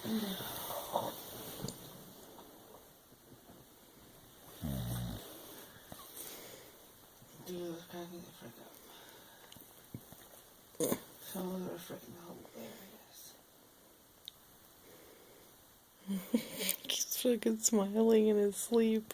Dude, let's gotta get the frick up. Some of them are freaking hilarious. He's fucking smiling in his sleep.